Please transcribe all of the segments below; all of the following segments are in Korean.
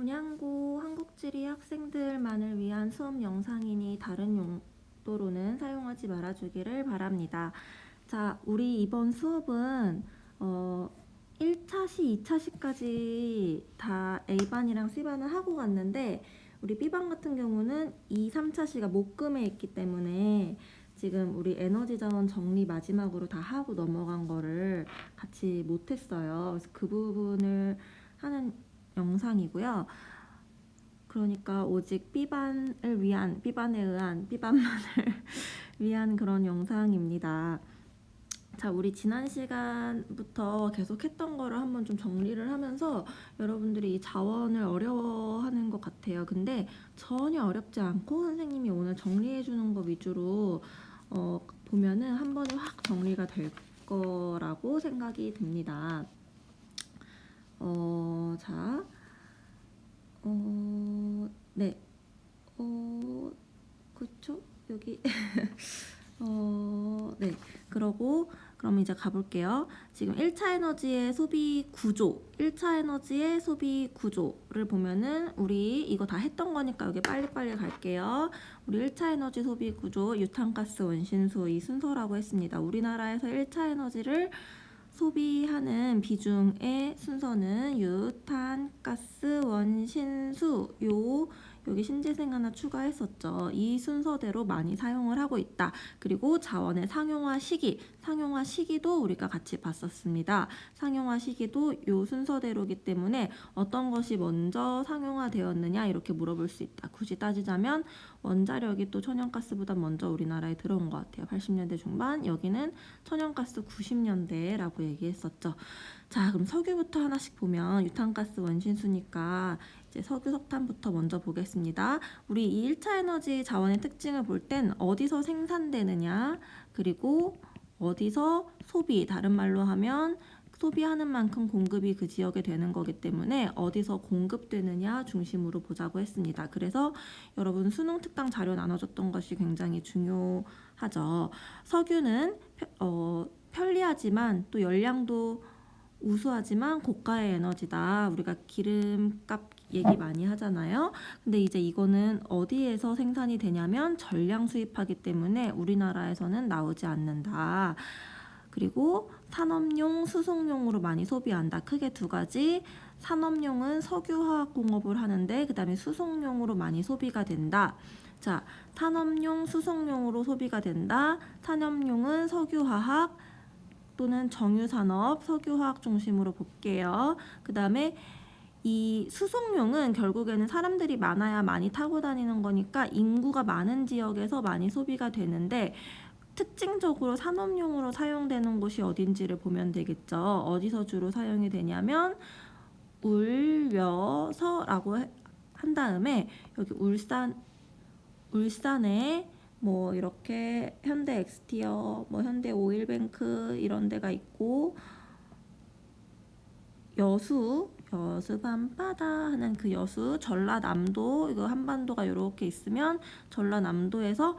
분양고 한국지리 학생들만을 위한 수업 영상이니 다른 용도로는 사용하지 말아주기를 바랍니다. 자, 우리 이번 수업은 1차시, 2차시까지 다 A반이랑 C반을 하고 갔는데 우리 B반 같은 경우는 2, 3차시가 목금에 있기 때문에 지금 우리 에너지 자원 정리 마지막으로 다 하고 넘어간 거를 같이 못했어요. 그래서 그 부분을 하는 영상이고요. 그러니까 오직 B반을 위한, B반에 의한, B반만을 위한 그런 영상입니다. 자, 우리 지난 시간부터 계속 했던 거를 한번 좀 정리를 하면서 여러분들이 이 자원을 어려워하는 것 같아요. 근데 전혀 어렵지 않고 선생님이 오늘 정리해 주는 거 위주로 보면은 한 번에 확 정리가 될 거라고 생각이 듭니다. 자, 네, 그쵸? 여기 네, 그러고 그럼 이제 가볼게요. 지금 1차 에너지의 소비 구조, 1차 에너지의 소비 구조를 보면은 우리 이거 다 했던 거니까 여기 빨리빨리 갈게요. 우리 1차 에너지 소비 구조, 유탄가스, 원신수 이 순서라고 했습니다. 우리나라에서 1차 에너지를 소비하는 비중의 순서는 유탄가스, 원신수 여기 신재생 하나 추가했었죠. 이 순서대로 많이 사용을 하고 있다. 그리고 자원의 상용화 시기도 우리가 같이 봤었습니다. 상용화 시기도 이 순서대로이기 때문에 어떤 것이 먼저 상용화 되었느냐 이렇게 물어볼 수 있다. 굳이 따지자면 원자력이 또 천연가스보다 먼저 우리나라에 들어온 것 같아요. 80년대 중반, 여기는 천연가스 90년대라고 얘기했었죠. 자, 그럼 석유부터 하나씩 보면 유탄가스 원신수니까 이제 석유, 석탄부터 먼저 보겠습니다. 우리 이 1차 에너지 자원의 특징을 볼 땐 어디서 생산되느냐, 그리고 어디서 소비, 다른 말로 하면 소비하는 만큼 공급이 그 지역에 되는 거기 때문에 어디서 공급되느냐 중심으로 보자고 했습니다. 그래서 여러분 수능 특강 자료 나눠줬던 것이 굉장히 중요하죠. 석유는 편리하지만 또 열량도 우수하지만 고가의 에너지다. 우리가 기름값 얘기 많이 하잖아요. 근데 이제 이거는 어디에서 생산이 되냐면 전량 수입하기 때문에 우리나라에서는 나오지 않는다. 그리고 산업용, 수송용으로 많이 소비한다. 크게 두 가지. 산업용은 석유화학공업을 하는데 그 다음에 수송용으로 많이 소비가 된다. 자, 산업용, 수송용으로 소비가 된다. 산업용은 석유화학 또는 정유산업, 석유화학 중심으로 볼게요. 그 다음에 이 수송용은 결국에는 사람들이 많아야 많이 타고 다니는 거니까 인구가 많은 지역에서 많이 소비가 되는데 특징적으로 산업용으로 사용되는 곳이 어딘지를 보면 되겠죠. 어디서 주로 사용이 되냐면 울여서라고 한 다음에 여기 울산에 뭐 이렇게 현대 엑스티어, 뭐 현대 오일뱅크 이런 데가 있고 여수 밤바다 하는 그 여수, 전라남도, 이거 한반도가 이렇게 있으면 전라남도에서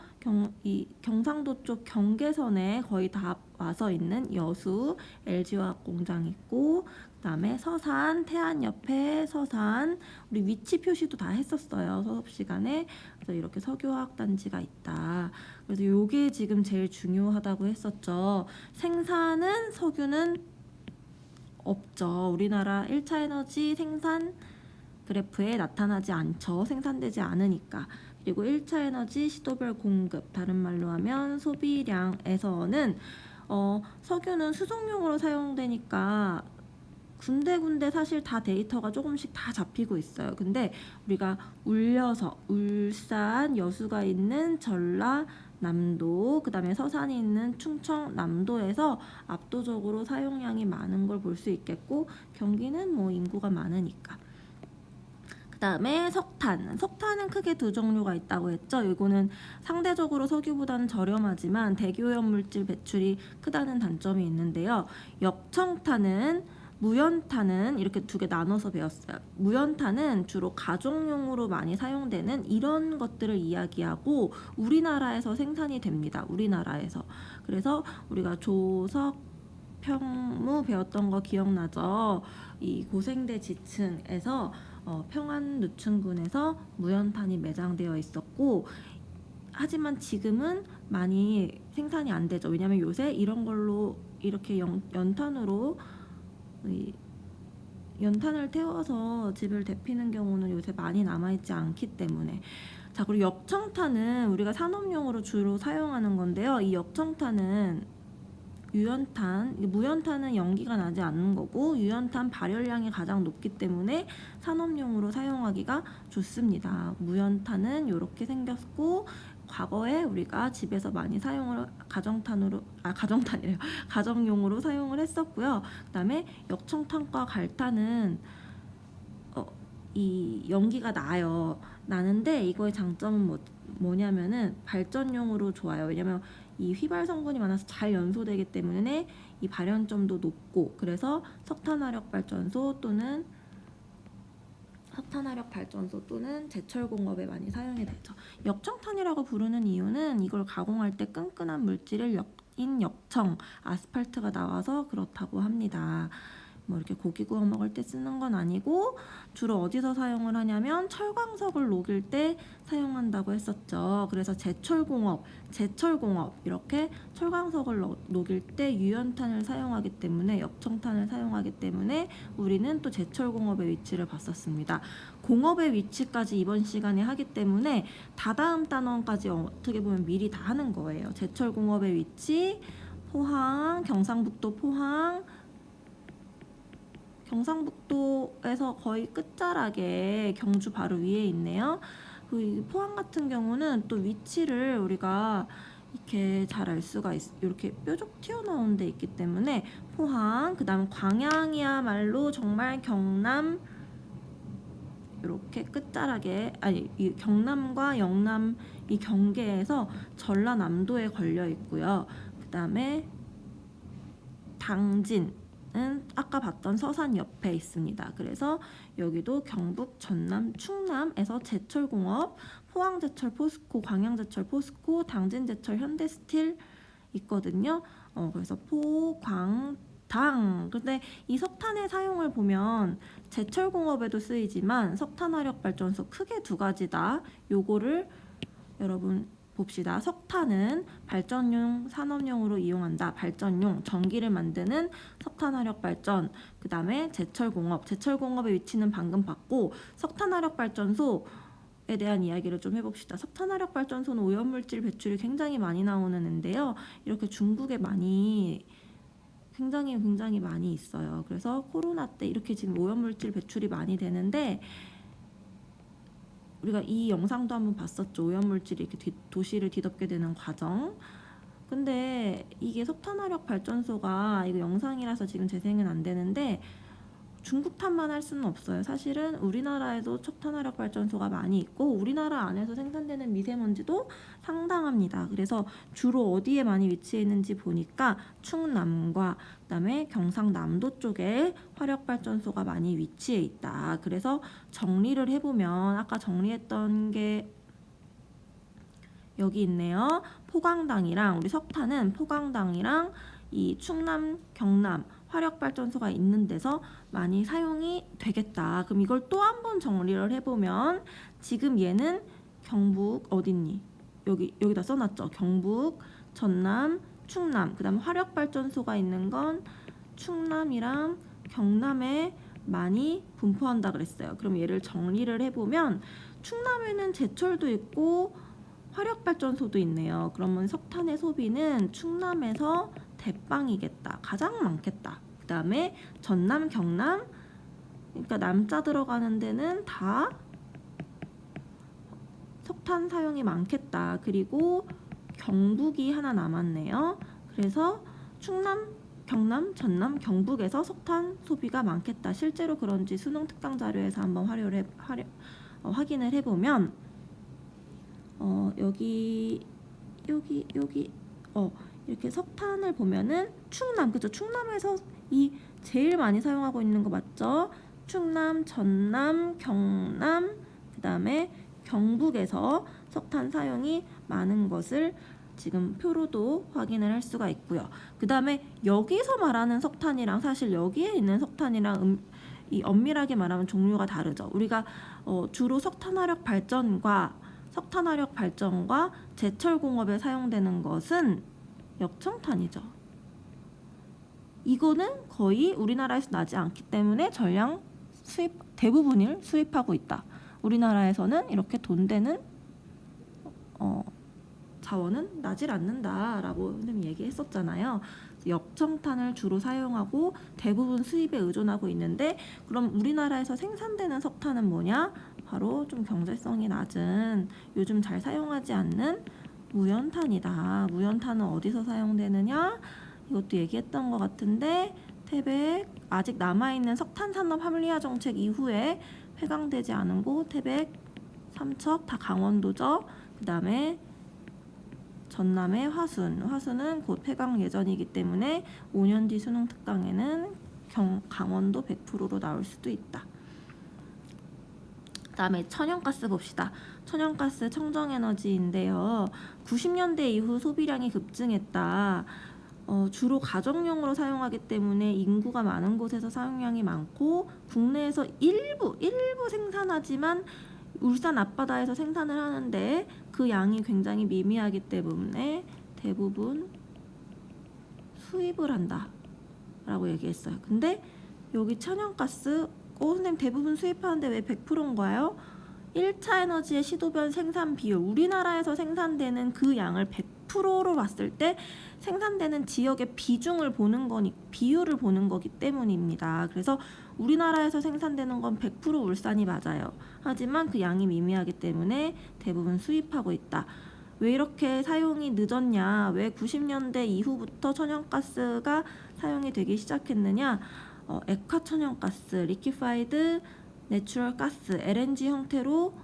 경상도 쪽 경계선에 거의 다 와서 있는 여수 LG화학 공장 있고, 그다음에 서산, 태안 옆에 서산, 우리 위치 표시도 다 했었어요 수업 시간에. 그래서 이렇게 석유화학 단지가 있다. 그래서 요게 지금 제일 중요하다고 했었죠. 생산은 석유는 없죠. 우리나라 1차 에너지 생산 그래프에 나타나지 않죠. 생산되지 않으니까. 그리고 1차 에너지 시도별 공급, 다른 말로 하면 소비량에서는 석유는 수송용으로 사용되니까 군데군데 사실 다 데이터가 조금씩 다 잡히고 있어요. 근데 우리가 울산, 여수가 있는 전라남도, 그 다음에 서산이 있는 충청남도에서 압도적으로 사용량이 많은 걸 볼 수 있겠고, 경기는 뭐 인구가 많으니까. 그 다음에 석탄은 크게 두 종류가 있다고 했죠. 이거는 상대적으로 석유보다는 저렴하지만 대기오염 물질 배출이 크다는 단점이 있는데요. 무연탄은 이렇게 두 개 나눠서 배웠어요. 무연탄은 주로 가정용으로 많이 사용되는 이런 것들을 이야기하고 우리나라에서 생산이 됩니다. 우리나라에서. 그래서 우리가 조석, 평무 배웠던 거 기억나죠? 이 고생대 지층에서 평안 누춘군에서 무연탄이 매장되어 있었고, 하지만 지금은 많이 생산이 안 되죠. 왜냐면 요새 이런 걸로 이렇게 연탄으로 연탄을 태워서 집을 데피는 경우는 요새 많이 남아있지 않기 때문에. 자, 그리고 역청탄은 우리가 산업용으로 주로 사용하는 건데요. 이 역청탄은 무연탄은 연기가 나지 않는 거고, 유연탄 발열량이 가장 높기 때문에 산업용으로 사용하기가 좋습니다. 무연탄은 이렇게 생겼고, 과거에 우리가 집에서 많이 사용을 가정용으로 사용을 했었고요. 그다음에 역청탄과 갈탄은 이 연기가 나는데 이거의 장점은 뭐냐면은 발전용으로 좋아요. 왜냐면 이 휘발 성분이 많아서 잘 연소되기 때문에 이 발연점도 높고, 그래서 석탄화력 발전소 또는 제철공업에 많이 사용이 되죠. 역청탄이라고 부르는 이유는 이걸 가공할 때 끈끈한 물질을 역청, 아스팔트가 나와서 그렇다고 합니다. 뭐 이렇게 고기 구워 먹을 때 쓰는 건 아니고, 주로 어디서 사용을 하냐면 철광석을 녹일 때 사용한다고 했었죠. 그래서 제철공업 이렇게 철광석을 녹일 때 유연탄을 사용하기 때문에, 역청탄을 사용하기 때문에 우리는 또 제철공업의 위치를 봤었습니다. 공업의 위치까지 이번 시간에 하기 때문에 다다음 단원까지 어떻게 보면 미리 다 하는 거예요. 제철공업의 위치, 포항, 경상북도에서 거의 끝자락에 경주 바로 위에 있네요. 그 포항 같은 경우는 또 위치를 우리가 이렇게 잘 알 수가 이렇게 뾰족 튀어나온 데 있기 때문에 포항, 그 다음 광양이야말로 정말 경남 이렇게 끝자락에, 이 경남과 영남 이 경계에서 전라남도에 걸려 있고요. 그 다음에 당진은 아까 봤던 서산 옆에 있습니다. 그래서 여기도 경북, 전남, 충남에서 제철공업, 포항제철 포스코, 광양제철 포스코, 당진제철 현대스틸 있거든요. 그래서 포광당. 근데 이 석탄의 사용을 보면 제철공업에도 쓰이지만 석탄화력발전소 크게 두 가지다. 요거를 여러분 봅시다. 석탄은 발전용, 산업용으로 이용한다. 발전용, 전기를 만드는 석탄화력발전. 그 다음에 제철공업의 위치는 방금 봤고, 석탄화력발전소에 대한 이야기를 좀 해봅시다. 석탄화력발전소는 오염물질 배출이 굉장히 많이 나오는데요. 이렇게 중국에 굉장히 많이 있어요. 그래서 코로나 때 이렇게 지금 오염물질 배출이 많이 되는데, 우리가 이 영상도 한번 봤었죠. 오염물질이 이렇게 도시를 뒤덮게 되는 과정. 근데 이게 석탄화력 발전소가, 이거 영상이라서 지금 재생은 안 되는데 중국탄만 할 수는 없어요. 사실은 우리나라에도 석탄화력 발전소가 많이 있고, 우리나라 안에서 생산되는 미세먼지도 상당합니다. 그래서 주로 어디에 많이 위치해 있는지 보니까 충남과 그다음에 경상남도 쪽에 화력발전소가 많이 위치해 있다. 그래서 정리를 해보면 아까 정리했던 게 여기 있네요. 포광당이랑 우리 석탄은 포광당이랑 이 충남, 경남 화력발전소가 있는 데서 많이 사용이 되겠다. 그럼 이걸 또 한 번 정리를 해보면, 지금 얘는 경북 어딨니? 여기다 써놨죠. 경북, 전남, 충남. 그 다음 화력발전소가 있는 건 충남이랑 경남에 많이 분포한다 그랬어요. 그럼 얘를 정리를 해보면 충남에는 제철도 있고 화력발전소도 있네요. 그러면 석탄의 소비는 충남에서 대빵이겠다. 가장 많겠다. 그 다음에 전남, 경남, 그러니까 남자 들어가는 데는 다 석탄 사용이 많겠다. 그리고 경북이 하나 남았네요. 그래서 충남, 경남, 전남, 경북에서 석탄 소비가 많겠다. 실제로 그런지 수능 특강 자료에서 한번 확인을 해보면 여기 이렇게 석탄을 보면은 충남, 그죠? 충남에서 이 제일 많이 사용하고 있는 거 맞죠? 충남, 전남, 경남, 그 다음에 경북에서 석탄 사용이 많은 것을 지금 표로도 확인을 할 수가 있고요. 그 다음에 여기서 말하는 석탄이랑 사실 여기에 있는 석탄이랑 이 엄밀하게 말하면 종류가 다르죠. 우리가 주로 석탄화력 발전과 제철 공업에 사용되는 것은 역청탄이죠. 이거는 거의 우리나라에서 나지 않기 때문에 전량 대부분을 수입하고 있다. 우리나라에서는 이렇게 돈 되는 자원은 나질 않는다라고 선생님이 얘기했었잖아요. 역청탄을 주로 사용하고 대부분 수입에 의존하고 있는데, 그럼 우리나라에서 생산되는 석탄은 뭐냐? 바로 좀 경제성이 낮은, 요즘 잘 사용하지 않는 무연탄이다. 무연탄은 어디서 사용되느냐? 이것도 얘기했던 것 같은데, 태백, 아직 남아있는 석탄산업 합리화 정책 이후에 폐광되지 않은 곳, 태백, 삼척 다 강원도죠. 그 다음에 전남의 화순은 곧 폐광 예정이기 때문에 5년 뒤 수능 특강에는 강원도 100%로 나올 수도 있다. 그 다음에 천연가스 봅시다. 천연가스 청정에너지인데요. 90년대 이후 소비량이 급증했다. 주로 가정용으로 사용하기 때문에 인구가 많은 곳에서 사용량이 많고, 국내에서 일부 생산하지만 울산 앞바다에서 생산을 하는데 그 양이 굉장히 미미하기 때문에 대부분 수입을 한다 라고 얘기했어요. 근데 여기 천연가스 선생님 대부분 수입하는데 왜 100%인가요? 1차 에너지의 시도변 생산 비율, 우리나라에서 생산되는 그 양을 100%로 봤을 때 생산되는 지역의 비율을 보는 거기 때문입니다. 그래서 우리나라에서 생산되는 건 100% 울산이 맞아요. 하지만 그 양이 미미하기 때문에 대부분 수입하고 있다. 왜 이렇게 사용이 늦었냐? 왜 90년대 이후부터 천연가스가 사용이 되기 시작했느냐? 액화 천연가스, 리퀴파이드 내추럴 가스, LNG 형태로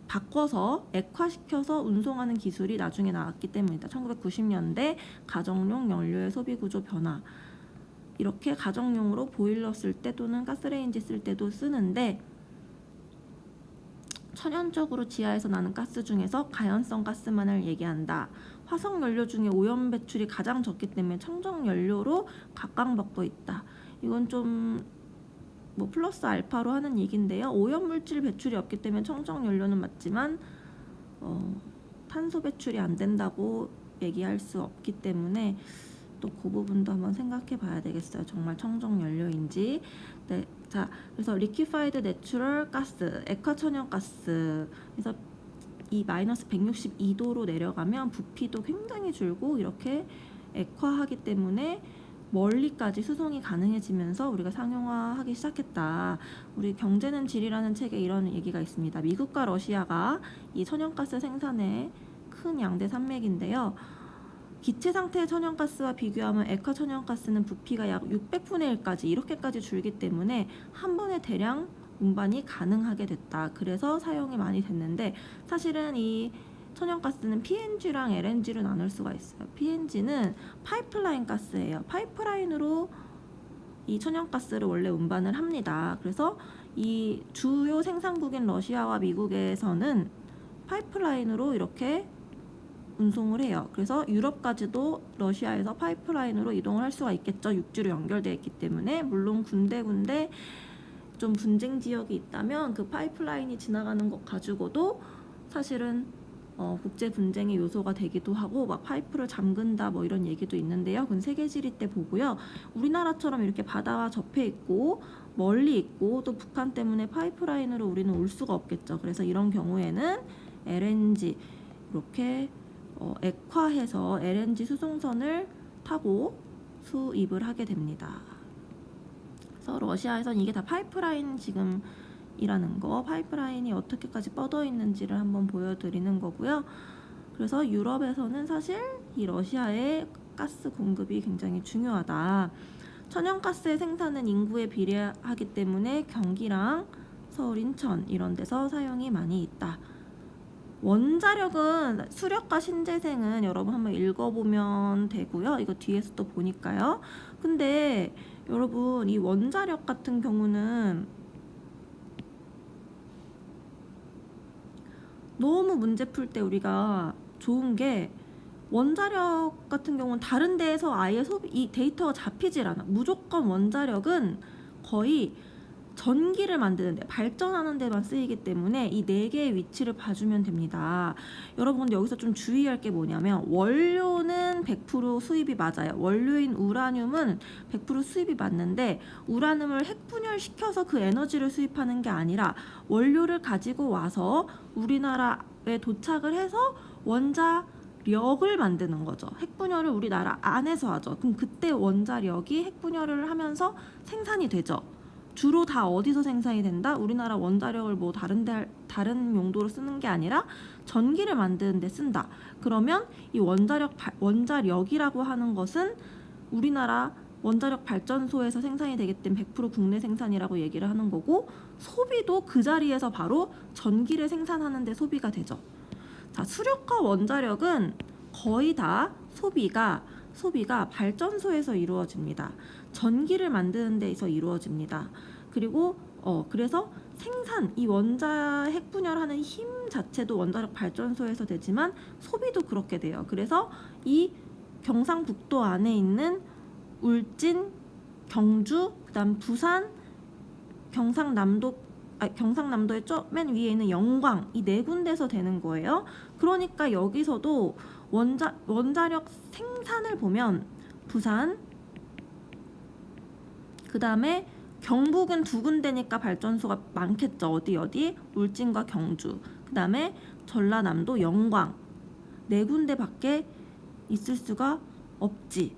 바꿔서 액화시켜서 운송하는 기술이 나중에 나왔기 때문이다. 1990년대 가정용 연료의 소비 구조 변화. 이렇게 가정용으로 보일러 쓸 때 또는 가스레인지 쓸 때도 쓰는데, 천연적으로 지하에서 나는 가스 중에서 가연성 가스만을 얘기한다. 화석연료 중에 오염 배출이 가장 적기 때문에 청정연료로 각광받고 있다. 이건 좀 플러스 알파로 하는 얘기인데요. 오염물질 배출이 없기 때문에 청정연료는 맞지만 탄소 배출이 안 된다고 얘기할 수 없기 때문에 또 그 부분도 한번 생각해 봐야 되겠어요. 정말 청정연료인지. 네, 자, 그래서 리퀴파이드 내추럴 가스, 액화천연가스, 그래서 이 마이너스 162도로 내려가면 부피도 굉장히 줄고 이렇게 액화하기 때문에 멀리까지 수송이 가능해지면서 우리가 상용화하기 시작했다. 우리 경제는 질이라는 책에 이런 얘기가 있습니다. 미국과 러시아가 이 천연가스 생산의 큰 양대 산맥인데요. 기체 상태의 천연가스와 비교하면 액화 천연가스는 부피가 약 600분의 1까지 이렇게까지 줄기 때문에 한 번에 대량 운반이 가능하게 됐다. 그래서 사용이 많이 됐는데, 사실은 이 천연가스는 PNG랑 LNG로 나눌 수가 있어요. PNG는 파이프라인 가스예요. 파이프라인으로 이 천연가스를 원래 운반을 합니다. 그래서 이 주요 생산국인 러시아와 미국에서는 파이프라인으로 이렇게 운송을 해요. 그래서 유럽까지도 러시아에서 파이프라인으로 이동을 할 수가 있겠죠. 육지로 연결되어 있기 때문에. 물론 군데군데 좀 분쟁 지역이 있다면 그 파이프라인이 지나가는 것 가지고도 사실은 국제 분쟁의 요소가 되기도 하고, 막 파이프를 잠근다 이런 얘기도 있는데요. 그건 세계지리 때 보고요. 우리나라처럼 이렇게 바다와 접해 있고 멀리 있고 또 북한 때문에 파이프라인으로 우리는 올 수가 없겠죠. 그래서 이런 경우에는 LNG 이렇게 액화해서 LNG 수송선을 타고 수입을 하게 됩니다. 그래서 러시아에서는 이게 다 파이프라인 지금 이라는 거, 파이프라인이 어떻게까지 뻗어 있는지를 한번 보여드리는 거고요. 그래서 유럽에서는 사실 이 러시아의 가스 공급이 굉장히 중요하다. 천연가스의 생산은 인구에 비례하기 때문에 경기랑 서울, 인천 이런 데서 사용이 많이 있다. 원자력은 수력과 신재생은 여러분 한번 읽어보면 되고요. 이거 뒤에서 또 보니까요. 근데 여러분 이 원자력 같은 경우는 너무 문제 풀 때 우리가 좋은 게 원자력 같은 경우는 다른 데에서 아예 이 데이터가 잡히질 않아. 무조건 원자력은 거의 전기를 만드는데 발전하는 데만 쓰이기 때문에 이 네 개의 위치를 봐주면 됩니다. 여러분 근데 여기서 좀 주의할 게 뭐냐면 원료는 100% 수입이 맞아요. 원료인 우라늄은 100% 수입이 맞는데 우라늄을 핵분열시켜서 그 에너지를 수입하는 게 아니라 원료를 가지고 와서 우리나라에 도착을 해서 원자력을 만드는 거죠. 핵분열을 우리나라 안에서 하죠. 그럼 그때 원자력이 핵분열을 하면서 생산이 되죠. 주로 다 어디서 생산이 된다? 우리나라 원자력을 뭐 다른 용도로 쓰는 게 아니라 전기를 만드는 데 쓴다. 그러면 이 원자력이라고 하는 것은 우리나라 원자력 발전소에서 생산이 되기 때문에 100% 국내 생산이라고 얘기를 하는 거고, 소비도 그 자리에서 바로 전기를 생산하는 데 소비가 되죠. 자, 수력과 원자력은 거의 다 소비가 발전소에서 이루어집니다. 전기를 만드는 데서 이루어집니다. 그리고 그래서 생산, 이 핵분열하는 힘 자체도 원자력 발전소에서 되지만 소비도 그렇게 돼요. 그래서 이 경상북도 안에 있는 울진, 경주, 그다음 부산, 경상남도의 맨 위에 있는 영광, 이 네 군데서 되는 거예요. 그러니까 여기서도 원자력 생산을 보면 부산, 그 다음에 경북은 두 군데니까 발전소가 많겠죠. 어디? 울진과 경주. 그 다음에 전라남도 영광. 네 군데밖에 있을 수가 없지.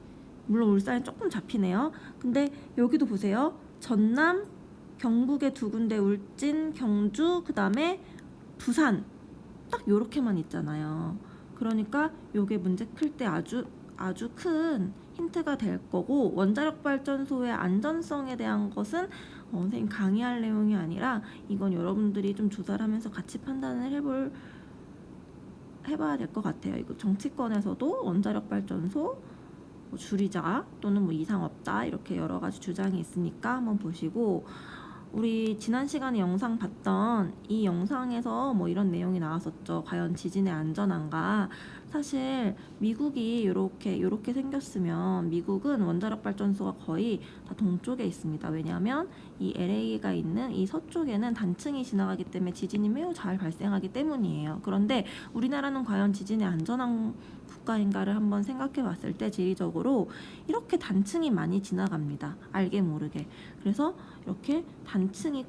물론 울산이 조금 잡히네요. 근데 여기도 보세요. 전남, 경북의 두 군데, 울진, 경주, 그 다음에 부산. 딱 요렇게만 있잖아요. 그러니까 요게 문제 풀 때 아주 큰 힌트가 될 거고, 원자력 발전소의 안전성에 대한 것은 선생님 강의할 내용이 아니라 이건 여러분들이 좀 조사를 하면서 같이 판단을 해봐야 될 것 같아요. 이거 정치권에서도 원자력 발전소 뭐 줄이자 또는 뭐 이상 없다 이렇게 여러 가지 주장이 있으니까 한번 보시고, 우리 지난 시간에 영상 봤던 이 영상에서 뭐 이런 내용이 나왔었죠. 과연 지진의 안전한가? 사실 미국이 이렇게 생겼으면 미국은 원자력 발전소가 거의 다 동쪽에 있습니다. 왜냐하면 이 LA가 있는 이 서쪽에는 단층이 지나가기 때문에 지진이 매우 잘 발생하기 때문이에요. 그런데 우리나라는 과연 지진의 안전한 국가인가를 한번 생각해 봤을 때 지리적으로 이렇게 단층이 많이 지나갑니다. 알게 모르게. 그래서 이렇게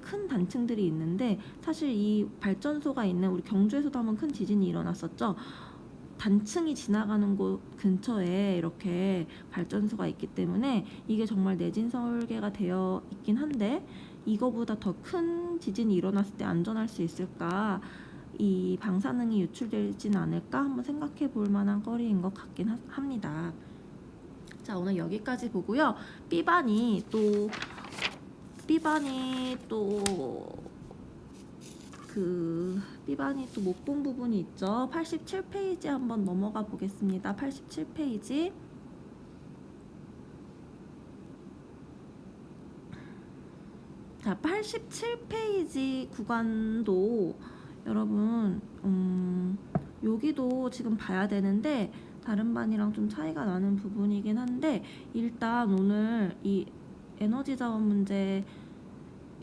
큰 단층들이 있는데, 사실 이 발전소가 있는 우리 경주에서도 한번 큰 지진이 일어났었죠. 단층이 지나가는 곳 근처에 이렇게 발전소가 있기 때문에 이게 정말 내진 설계가 되어 있긴 한데, 이거보다 더 큰 지진이 일어났을 때 안전할 수 있을까? 이 방사능이 유출되진 않을까? 한번 생각해 볼 만한 거리인 것 같긴 합니다. 자, 오늘 여기까지 보고요. B반이 또 못 본 부분이 있죠. 87페이지 한번 넘어가 보겠습니다. 87페이지. 자, 87페이지 구간도 여러분 여기도 지금 봐야 되는데 다른 반이랑 좀 차이가 나는 부분이긴 한데, 일단 오늘 이 에너지 자원 문제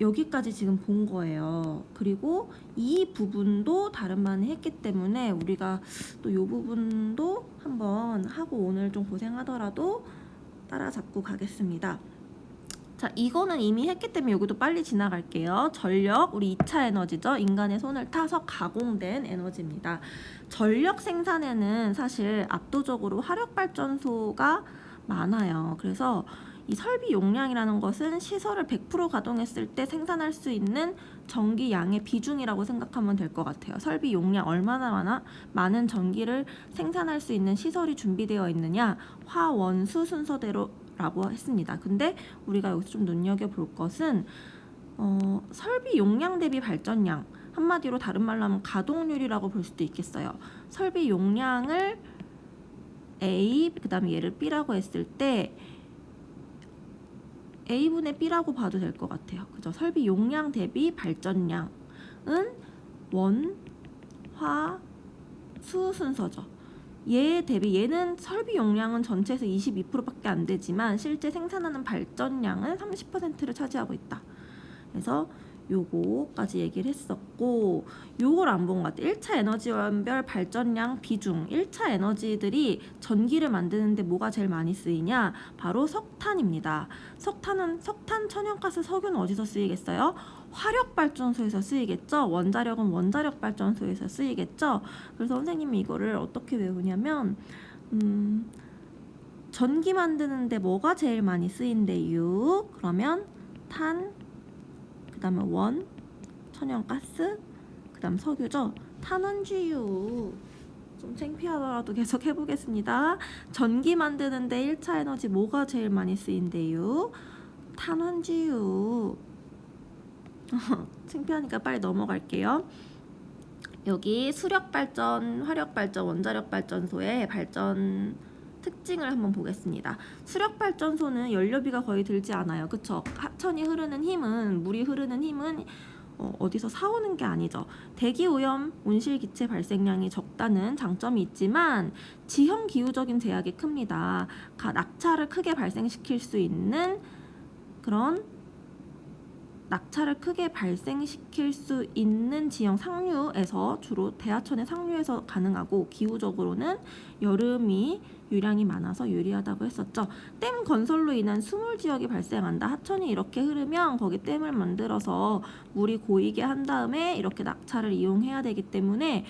여기까지 지금 본 거예요. 그리고 이 부분도 다른 반이 했기 때문에 우리가 또 이 부분도 한번 하고 오늘 좀 고생하더라도 따라잡고 가겠습니다. 자, 이거는 이미 했기 때문에 여기도 빨리 지나갈게요. 전력, 우리 2차 에너지죠. 인간의 손을 타서 가공된 에너지입니다. 전력 생산에는 사실 압도적으로 화력발전소가 많아요. 그래서 이 설비 용량이라는 것은 시설을 100% 가동했을 때 생산할 수 있는 전기 양의 비중이라고 생각하면 될 것 같아요. 설비 용량 얼마나 많은 전기를 생산할 수 있는 시설이 준비되어 있느냐, 화원수 순서대로 라고 했습니다. 근데 우리가 여기서 좀 눈여겨볼 것은 설비 용량 대비 발전량, 한마디로 다른 말로 하면 가동률이라고 볼 수도 있겠어요. 설비 용량을 A, 그 다음에 얘를 B라고 했을 때 A분의 B라고 봐도 될 것 같아요. 그죠? 설비 용량 대비 발전량은 화, 수 순서죠. 얘 대비 얘는 설비 용량은 전체에서 22%밖에 안 되지만 실제 생산하는 발전량은 30%를 차지하고 있다. 그래서 요거까지 얘기를 했었고, 요걸 안 본 것 같아. 1차 에너지원별 발전량 비중. 1차 에너지들이 전기를 만드는데 뭐가 제일 많이 쓰이냐? 바로 석탄입니다. 석탄, 천연가스, 석유는 어디서 쓰이겠어요? 화력발전소에서 쓰이겠죠. 원자력은 원자력발전소에서 쓰이겠죠. 그래서 선생님이 이거를 어떻게 외우냐면 전기 만드는데 뭐가 제일 많이 쓰인대요? 그러면 탄, 그 다음에 원, 천연가스, 그 다음 석유죠. 탄원주유. 좀 창피하더라도 계속 해보겠습니다. 전기 만드는데 1차 에너지 뭐가 제일 많이 쓰인대요? 탄원주유. 창피하니까 빨리 넘어갈게요. 여기 수력발전, 화력발전, 원자력발전소의 발전 특징을 한번 보겠습니다. 수력발전소는 연료비가 거의 들지 않아요. 그쵸? 하천이 흐르는 힘은, 물이 흐르는 힘은 어디서 사오는 게 아니죠. 대기오염, 온실기체 발생량이 적다는 장점이 있지만 지형기후적인 제약이 큽니다. 낙차를 크게 발생시킬 수 있는 그런 지형 상류에서 주로 대하천의 상류에서 가능하고, 기후적으로는 여름이 유량이 많아서 유리하다고 했었죠. 댐 건설로 인한 수물 지역이 발생한다. 하천이 이렇게 흐르면 거기 댐을 만들어서 물이 고이게 한 다음에 이렇게 낙차를 이용해야 되기 때문에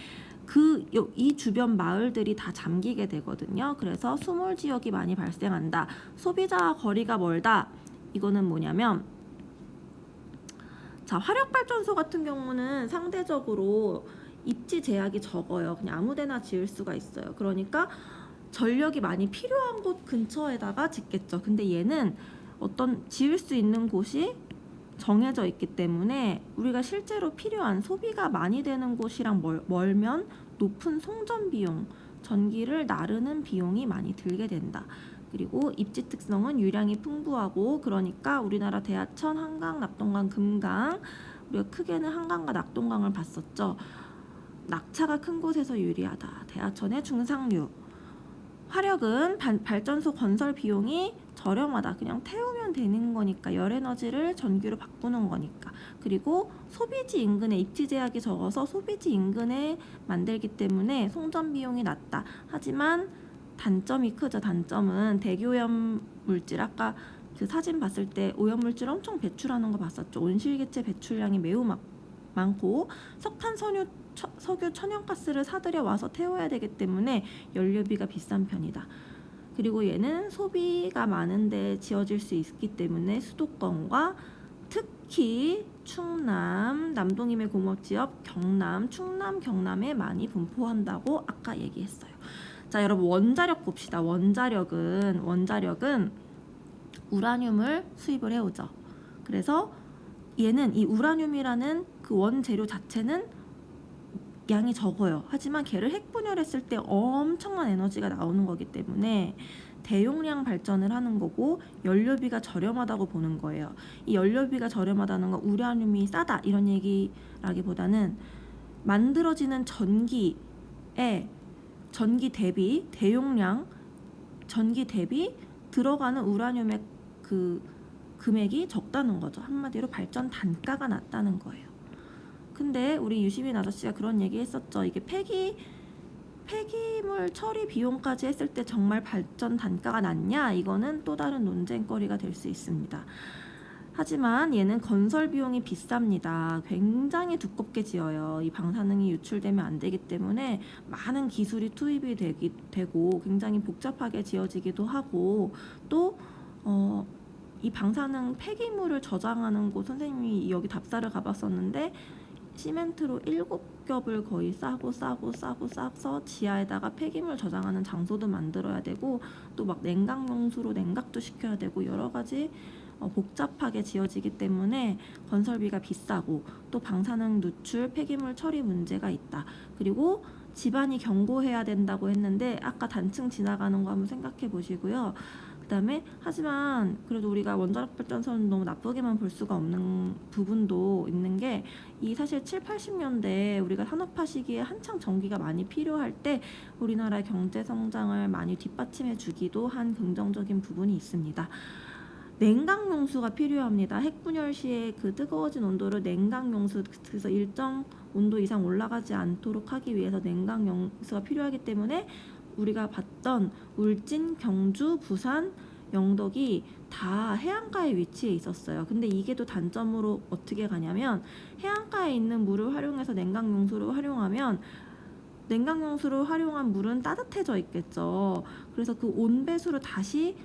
이 주변 마을들이 다 잠기게 되거든요. 그래서 수물 지역이 많이 발생한다. 소비자와 거리가 멀다. 이거는 뭐냐면, 자, 화력발전소 같은 경우는 상대적으로 입지 제약이 적어요. 그냥 아무데나 지을 수가 있어요. 그러니까 전력이 많이 필요한 곳 근처에다가 짓겠죠. 근데 얘는 어떤 지을 수 있는 곳이 정해져 있기 때문에 우리가 실제로 필요한 소비가 많이 되는 곳이랑 멀면 높은 송전 비용, 전기를 나르는 비용이 많이 들게 된다. 그리고 입지 특성은 유량이 풍부하고, 그러니까 우리나라 대하천, 한강, 낙동강, 금강, 우리가 크게는 한강과 낙동강을 봤었죠. 낙차가 큰 곳에서 유리하다. 대하천의 중상류. 화력은 발전소 건설 비용이 저렴하다. 그냥 태우면 되는 거니까, 열에너지를 전기로 바꾸는 거니까. 그리고 소비지 인근에 입지 제약이 적어서 소비지 인근에 만들기 때문에 송전 비용이 낮다. 하지만 단점이 크죠. 단점은 대기오염 물질, 아까 그 사진 봤을 때 오염물질 엄청 배출하는 거 봤었죠. 온실기체 배출량이 매우 많고, 석탄, 석유, 천연가스를 사들여 와서 태워야 되기 때문에 연료비가 비싼 편이다. 그리고 얘는 소비가 많은데 지어질 수 있기 때문에 수도권과 특히 충남, 남동임의 공업지역 경남, 충남, 경남에 많이 분포한다고 아까 얘기했어요. 자, 여러분 원자력 봅시다. 원자력은 우라늄을 수입을 해오죠. 그래서 얘는 이 우라늄이라는 그 원재료 자체는 양이 적어요. 하지만 걔를 핵분열했을 때 엄청난 에너지가 나오는 거기 때문에 대용량 발전을 하는 거고, 연료비가 저렴하다고 보는 거예요. 이 연료비가 저렴하다는 건 우라늄이 싸다 이런 얘기라기보다는 만들어지는 전기 대비 대용량 전기 대비 들어가는 우라늄의 그 금액이 적다는 거죠. 한마디로 발전 단가가 낮다는 거예요. 근데 우리 유시민 아저씨가 그런 얘기 했었죠. 이게 폐기물 처리 비용까지 했을 때 정말 발전 단가가 낮냐? 이거는 또 다른 논쟁거리가 될 수 있습니다. 하지만 얘는 건설 비용이 비쌉니다. 굉장히 두껍게 지어요. 이 방사능이 유출되면 안 되기 때문에 많은 기술이 투입이 되고 굉장히 복잡하게 지어지기도 하고, 또 이 방사능 폐기물을 저장하는 곳, 선생님이 여기 답사를 가봤었는데 시멘트로 7겹을 거의 싸서 지하에다가 폐기물 저장하는 장소도 만들어야 되고, 또 막 냉각용수로 냉각도 시켜야 되고, 여러 가지 복잡하게 지어지기 때문에 건설비가 비싸고, 또 방사능 누출, 폐기물 처리 문제가 있다. 그리고 집안이 견고해야 된다고 했는데 아까 단층 지나가는 거 한번 생각해 보시고요. 그다음에 하지만 그래도 우리가 원자력 발전소는 너무 나쁘게만 볼 수가 없는 부분도 있는 게 이 사실 7, 80년대 우리가 산업화 시기에 한창 전기가 많이 필요할 때 우리나라의 경제 성장을 많이 뒷받침해 주기도 한 긍정적인 부분이 있습니다. 냉각 용수가 필요합니다. 핵분열 시에 그 뜨거워진 온도를 냉각 용수, 그래서 일정 온도 이상 올라가지 않도록 하기 위해서 냉각 용수가 필요하기 때문에 우리가 봤던 울진, 경주, 부산, 영덕이 다 해안가에 위치해 있었어요. 근데 이게 또 단점으로 어떻게 가냐면 해안가에 있는 물을 활용해서 냉각 용수를 활용하면 냉각 용수를 활용한 물은 따뜻해져 있겠죠. 그래서 그 온배수를 다시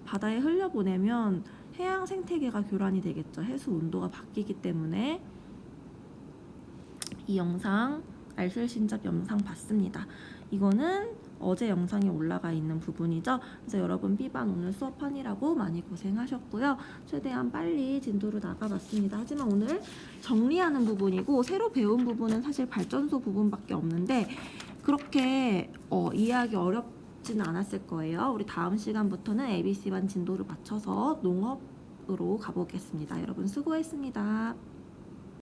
바다에 흘려보내면 해양 생태계가 교란이 되겠죠. 해수 온도가 바뀌기 때문에. 이 영상 알쓸신잡 영상 봤습니다. 이거는 어제 영상에 올라가 있는 부분이죠. 그래서 여러분 B반 오늘 수업하느라고 많이 고생하셨고요. 최대한 빨리 진도로 나가봤습니다. 하지만 오늘 정리하는 부분이고 새로 배운 부분은 사실 발전소 부분밖에 없는데 그렇게 이해하기 어렵지는 않았을 거예요. 우리 다음 시간부터는 ABC반 진도를 맞춰서 농업으로 가보겠습니다. 여러분 수고했습니다.